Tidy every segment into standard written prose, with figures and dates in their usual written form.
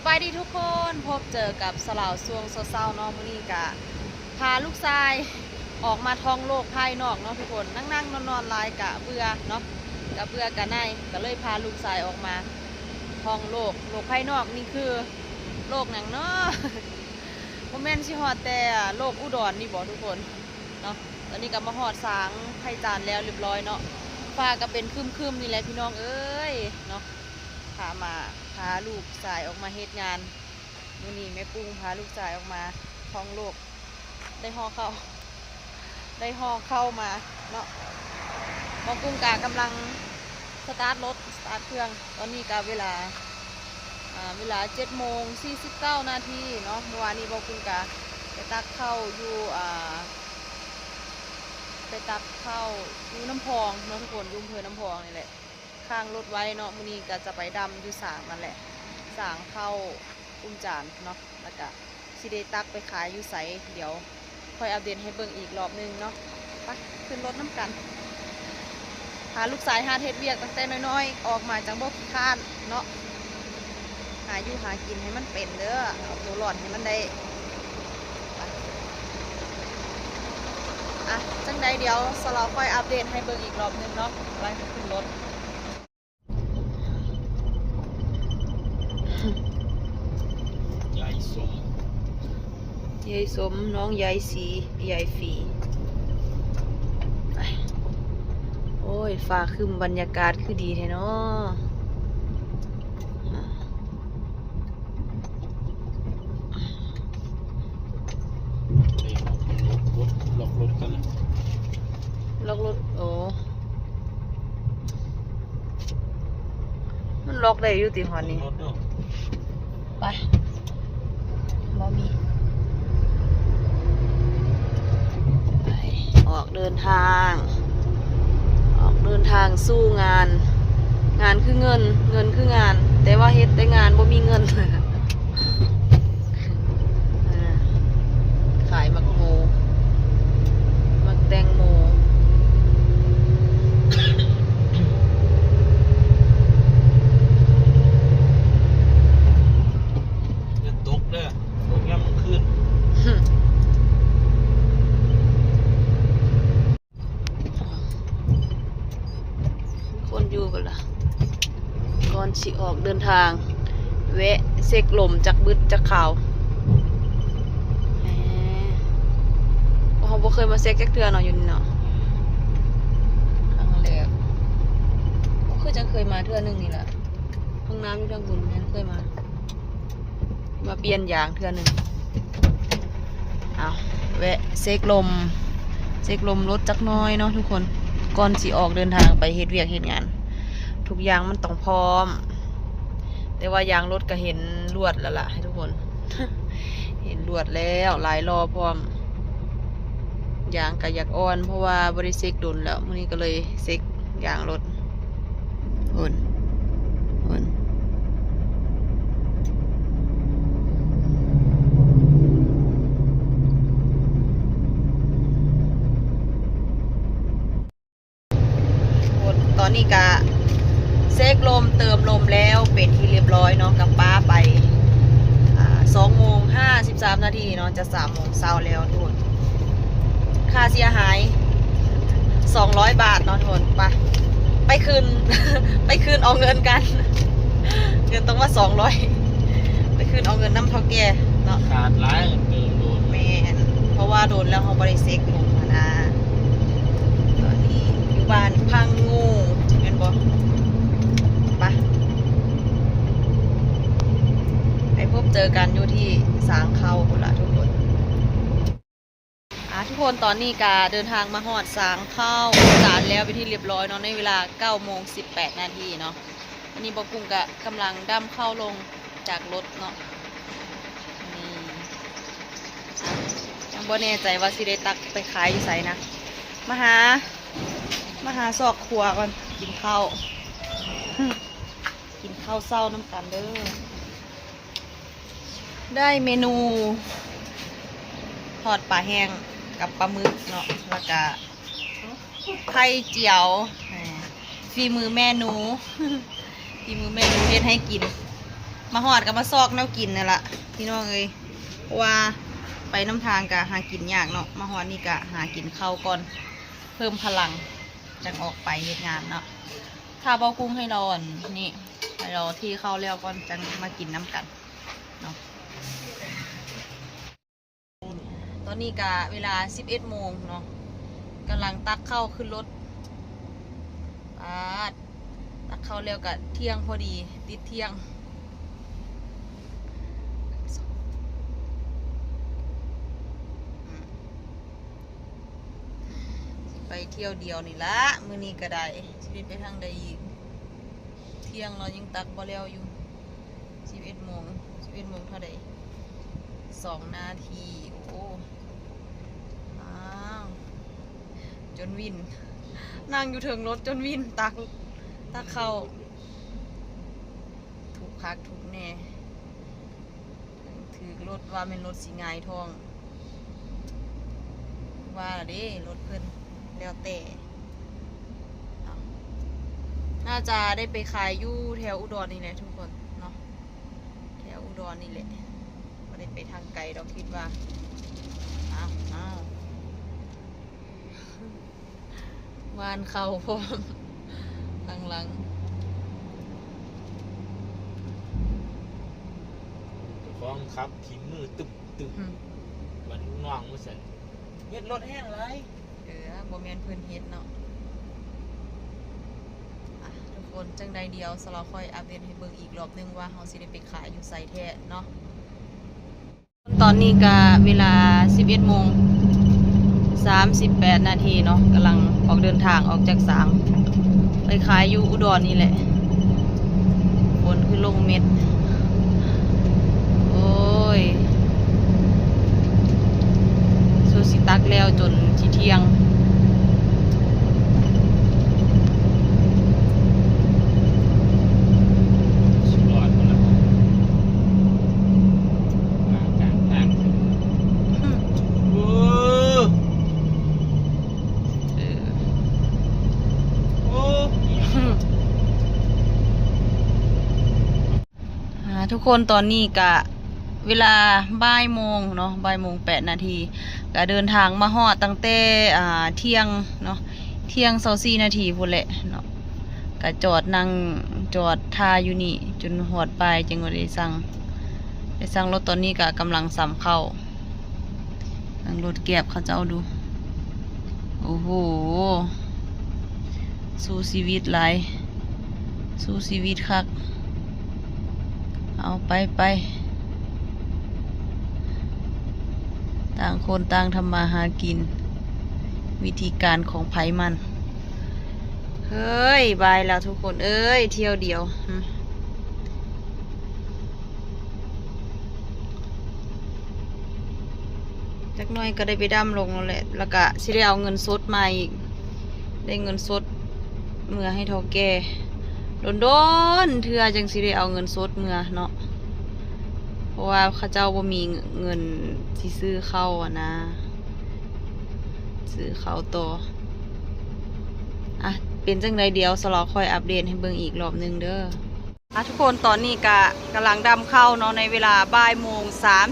สบายดีทุกคนพบเจอกับสลาวซวงเศร้าๆเนาะมื้อนี้กะพาลูกชายออกมาท่องโลกภายนอกเนาะทุกคนนั่งๆนอนๆลายกะเบื่อเนาะกะเบื่อกะนายก็เลยพาลูกชายออกมาท่องโลกภายนอกนี่คือโลกหนังเนาะโมเมนต์ชิฮอดแต่โลกอุดรนี่บอกทุกคนเนาะตอนนี้ก็มาฮอดสางไผ่จานแล้วเรียบร้อยเนาะฟ้าก็เป็นครึมๆนี่แหละพี่น้องเอ้ยเนาะพาลูกชายออกมาเฮ็ดงานมื้อนี้แม่ปุ้งพาลูกชายออกมาท่องโลกได้ห่อเข้ามาเนาะหมอกุ้งกากำลังสตาร์ทเครื่องตอนนี้ก็เวลา7:49 นาทีเนาะเมื่อวานนี้หมอกุ้งกาไปตักเข้าอยู่น้ำพองเนาะทุกคนยุ่มเพอน้ำพองนี่แหละข้างรถไว้เนาะมื้อนี้ก็จะไปดำอยู่สางนั่นแหละสางเข้าอุ้มจานเนาะแล้วก็สิได้ตักไปขายอยู่ไสเดี๋ยวค่อยอัปเดตให้เบิ่งอีกรอบนึงเนาะไปขึ้นรถน้ำกันหาลูกสายหาเฮ็ดเวียกตั้งแต่น้อยๆออกมาจังบ่ขี้ข้านเนาะหาอยู่หากินให้มันเป็นเด้อเอาตัวรอดให้มันได้จังใดเดี๋ยวสเราค่อยอัปเดตให้เบิ่งอีกรอบนึงเนาะไปขึ้นรถยายสมน้องยายสียายฝีโอ้ยฟ้าคืมบรรยากาศคือดีแท้เนาะล็อกรถกันล็อกรถโอ้มันล็อกได้อยู่ติหอนนี้ไปบ่มีออกเดินทางสู้งานคือเงินคืองานแต่ว่าเฮ็ดแต่งานบ่มีเงิน ขายมักแตงโมจะตกเด้อตกย่ำมันขึ้นคนอยู่กันล่ะก่อนสิออกเดินทางแวะเซ็กลมจากบึดจากข่าวเขาบ่เคยมาเซ็กจักเทื่อเนาะอยู่นี่เนาะครั้งแรกก็คือจังเคยมาเทื่อนึงนี่แหละห้องน้ำอยู่ทางบุญนั่นเคยมาเปลี่ยนยางเทื่อนึงเอาแวะเซ็กลมรถจักน้อยเนาะทุกคนก่อนสิออกเดินทางไปเฮ็ดเวียกเฮ็ดงานทุกอย่างมันต้องพร้อมแต่ว่ายางรถก็เห็นลวดแล้วล่ะให้ทุกคน เห็นลวดแล้วหลายรอพร้อมยางก็อยากอ่อนเพราะว่าบริเซ็กดุนแล้วมื้อนี้ก็เลยเซ็กยางรถอุ่นตอนนี้ก็เซ็กลมเติมลมแล้วเป็นที่เรียบร้อยเนาะกับป้าไป2:53 นาทีเนาะจะ3:00 นแล้วทุกคนค่าเสียหาย200 บาทเนาะทุกคนไปคืน ไปคืนเอาเงินกันเงินต้องว่า200ไปคืนเอาเงินน้ำเท่าแก่เนาะขาดร้ายเดินโดนแม่นเพราะว่าโดนแล้วเขาบริเซ็กลงมานะตอนนี้อยู่บ้านพังงูเห็นบ่ไปพบเจอกันอยู่ที่สางเขาคนละทุกคนทุกคนตอนนี้กาเดินทางมาฮอดสางเข้าจานแล้วไปที่เรียบร้อยเนาะในเวลา9:18 นาทีเนาะอันนี้บอกกุ้งกะกำลังดั้มเข้าลงจากรถเนาะนี่ยังบ่แน่ใจว่าสิได้ตักไปขายอยู่ไสนะมาหาซอกครัวก่อนกินข้าวเศร้าน้ำกันเด้อได้เมนูทอดปลาแห้งกับปลาหมึกเนาะแล้วก็ไข่เจียวฝีมือแม่หนูเฮ็ดให้กิน มาหอดกับมาซอกแนวกินนี่แหละพี่น้องเอ้ยเพราะว่าไปน้ำทางกะหากินยากเนาะมาหอดนี่กะหากินข้าวก่อนเพิ่มพลังจังออกไปเฮ็ดงานเนาะถ้าเบากุ้งให้เราอันนี่ให้เราที่เข้าแล้วก่อนจังมากินน้ำกันเนาะตอนนี้กะเวลา11 โมงเนาะกำลังตักเข้าขึ้นรถตักเข้าแล้วกะเที่ยงพอดีติดเที่ยงไปเที่ยวเดียวนี่ละมื้อนี้ก็ได้ชีวิตไปทางใดอีกเที่ยงเรายังตักบ่แล้วอยู่11 โมงเท่าใด2 นาทีโอ้อ้าวจนวินนั่งอยู่ถึงรถจนวินตักเข้าถูกคักถูกแน่ถือรถว่าเป็นรถสีงายทองว่าเด้รถเพิ่นแล้วแต่น่าจะได้ไปขายอยู่แถวอุดรนี่แหละทุกคนเนาะแถวอุดรนี่แหละไม่ได้ไปทางไกลเราคิดว่าอ้าววานเขาพร้อมหลังฟ้องครับทีมือตึบมันน่องมาสั่นเฮ็ดรถแห้งไรบ่แม่นเพิ่นเฮ็ดเนาะทุกคนจังใดเดียวสเราค่อยอัปเดตให้เบิ่งอีกรอบนึงว่าเฮาสิได้ไปขายอยู่ไสแท้เนาะตอนนี้ก็เวลา 11:38 นาทีเนาะกำลังออกเดินทางออกจากสางไปขายอยู่อุดรนี่แหละฝนคือลงเม็ดโอ้ยสู้สิตักแล้วจนที่เที่ยงสุดยอดหมดแล้วมากลางทางโอ้โอ้ ทุกคนตอนนี้กะเวลาบ่ายโมงเนาะ8 นาทีก็เดินทางมาฮอดตั้งแต่เที่ยงเนาะเที่ยง24 นาทีพุ่นแหละเนาะก็จอดท่าอยู่นี่จนฮอดปลายจังว่าได้สั่งรถตอนนี้ก็กำลังสำเข้าสั่งรถแก็บเขาเจ้าดูโอ้โหสู้ชีวิตหลายสู้ชีวิตคักเอาไปต่างคนต่างทำมาหากินวิธีการของไผมันเฮ้ยบายแล้วทุกคนเอ้ยเที่ยวเดียวจักหน่อยก็ได้ไปดำลงแล้วแหละแล้วก็สิได้เอาเงินสดมาอีกได้เงินสดเมื่อให้เท่าแก่โดนเทื่อจังสิได้เอาเงินสดเมื่อเนาะเพราะว่าเขาเจ้าบ่มีเงินที่ซื้อเข้านะซื้อเข้าต่อเป็นจังไดเดียวสลอคอยอัปเดตให้เบิ่งอีกรอบนึงเด้อทุกคนตอนนี้กำลังดำเข้าเนาะในเวลาบ่ายโมง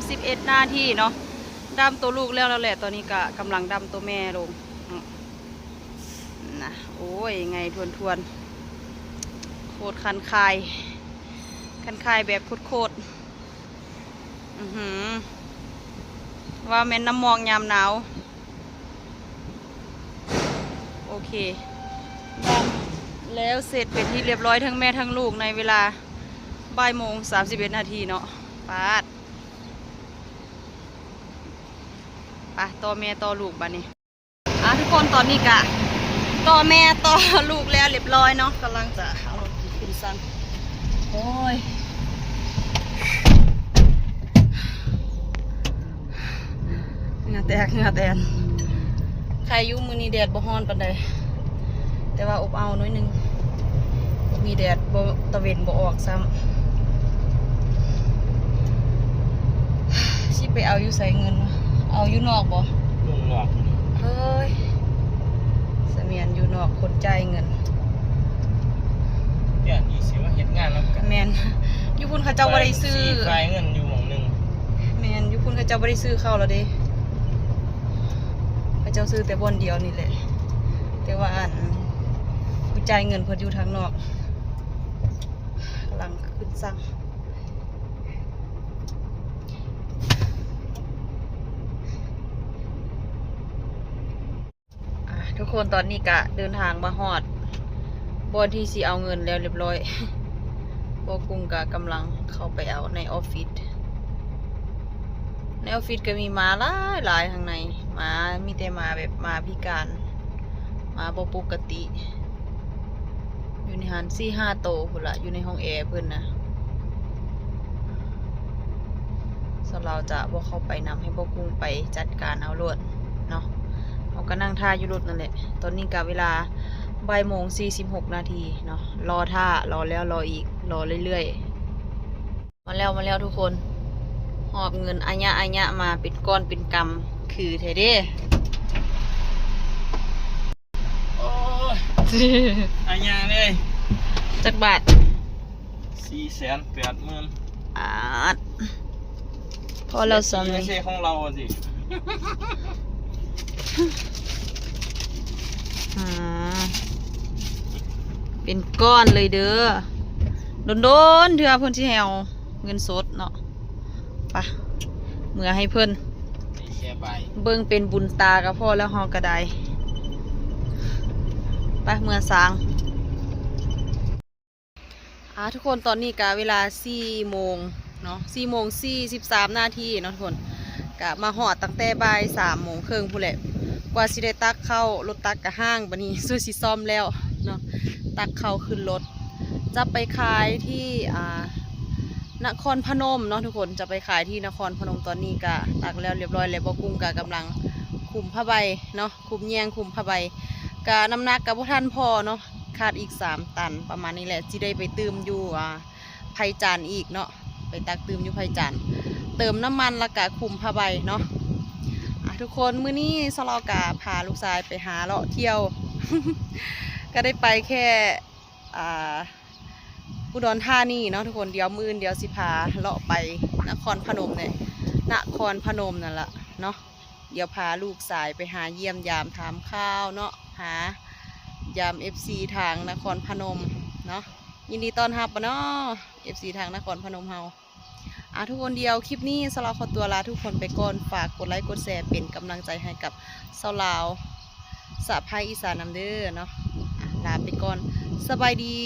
31 นาทีเนาะดำตัวลูกแล้วแหละตอนนี้กำลังดำตัวแม่ลงนะโอ้ยไงทวนโคตรคันคายแบบโคตรว่าแม่นน้ำมองยามหนาวโอเคแล้วเสร็จเป็นที่เรียบร้อยทั้งแม่ทั้งลูกในเวลาบ่ายโมง31 นาทีเนาะปาดไปต่อแม่ต่อลูกบ้านี้ทุกคนตอนนี้กะต่อแม่ต่อลูกแล้วเรียบร้อยเนาะกำลังจะเอารถขึ้นซันโอ้ยเหงื่อแตกใครยุ่มือนี้แดดบ่ฮ้อนปานใดแต่ว่าอบเอาหน่อยนึงมีแดดบ่ตะเวนบ่ออกซ้ำชิไปเอาอยู่ใส่เงินเอาอยู่นอกบ่ ลุงหลอก เฮ้ยเสมียนอยู่นอกคนใจเงิน เนี่ยนี่สิว่าเฮ็ดงานแล้วกัน แมนอยู่พุ่น เขาเจ้าบ่ได้ซื้อ คลายเงินอยู่หม่องหนึง แม่นอยู่พุ่นเขาเจ้าบ่ได้ซื้อเข้าแล้วเด้เขาเจ้าซื้อแต่บ่อนเดียวนี่แหละแต่ว่าอันผู้จ่ายเงินเพิ่นอยู่ทางนอกกำลังขึ้นสั่งทุกคนตอนนี้กะเดินทางมาฮอดบอนที่สิเอาเงินแล้วเรียบร้อยพวกกุ้งกะกำลังเข้าไปเอาในออฟฟิศก็มีหมาหลายข้างในหมามีแต่หมาแบบหมาพิการหมาบ่ปกติอยู่ในหัน4-5 โตวพุ่นละอยู่ในห้องแอร์เพิ่นนะสำหรับเราจะบ่เข้าไปนำให้พวกกุ้งไปจัดการเอารวดเนาะเราก็นั่งท่าอยู่รถนั่นแหละตอนนี้กะเวลา13:46 นาทีเนาะรอท่ารอแล้วรออีกรอเรื่อยๆมาแล้วทุกคนหอบเงินอัญญะมาเป็นก้อนเป็นกำคือเทเด้ โอ้ยอันยาเลย จักบาท 480,000 พอเราซ้ำ ไม่ นี่ ใช่ของเราสิ เป็นก้อนเลยเด้อโดนเถื่อเพิ่นสิให้เอาเงินสดเนาะไปเมื่อให้เพิ่น นี่แค่ใบ เบิ่งเป็นบุญตาก็พอแล้วเฮาก็ได้ไปเมื่อสางทุกคนตอนนี้กะเวลา4 โมงเนาะ4:43 นาทีเนาะทุกคนกะมาหอดตั้งแต่บ่าย3 โมงครึ่งพู้นแหละกว่าสิได้ตักเข้ารถตักกะห้างบัดนี้สู้สิซ่อมแล้วเนาะตักเข้าขึ้นรถจะไปขายที่นครพนมเนาะทุกคนจะไปขายที่นครพนมตอนนี้กะตักแล้วเรียบร้อยแล้วบ่กุ้งกะกำลังคุมผ้าใบเนาะคุมแยงคุมผ้าใบกะน้ำหนักกะบ่ทันพอเนาะขาดอีก3 ตันประมาณนี้แหละสิได้ไปเติมอยู่ไผ่จานอีกเนาะไปตักเติมอยู่ไผ่จานเติมน้ำมันแล้วกะคุมผ้าใบเนาะทุกคนมื้อนี้สลอกะพาลูกชายไปหาเลาะเที่ยว ก็ได้ไปแค่อุดรธานีเนาะทุกคนเดี๋ยวมื้อเดี๋ยวสิพาเลาะไปนครพนมเนี่ยนครพนมนั่นแหละเนาะเดี๋ยวพาลูกชายไปหาเยี่ยมยามถามข้าวเนาะหายาม FC ทางนครพนมเนาะยินดีต้อนรับเนาะ FC ทางนครพนมเฮาทุกคนเดียวคลิปนี้สลาวขอตัวลาทุกคนไปก่อนฝากกดไลค์กดแชร์เป็นกำลังใจให้กับสลาวสะพายอีสานนำเด้อเนาะลาไปก่อนสบายดี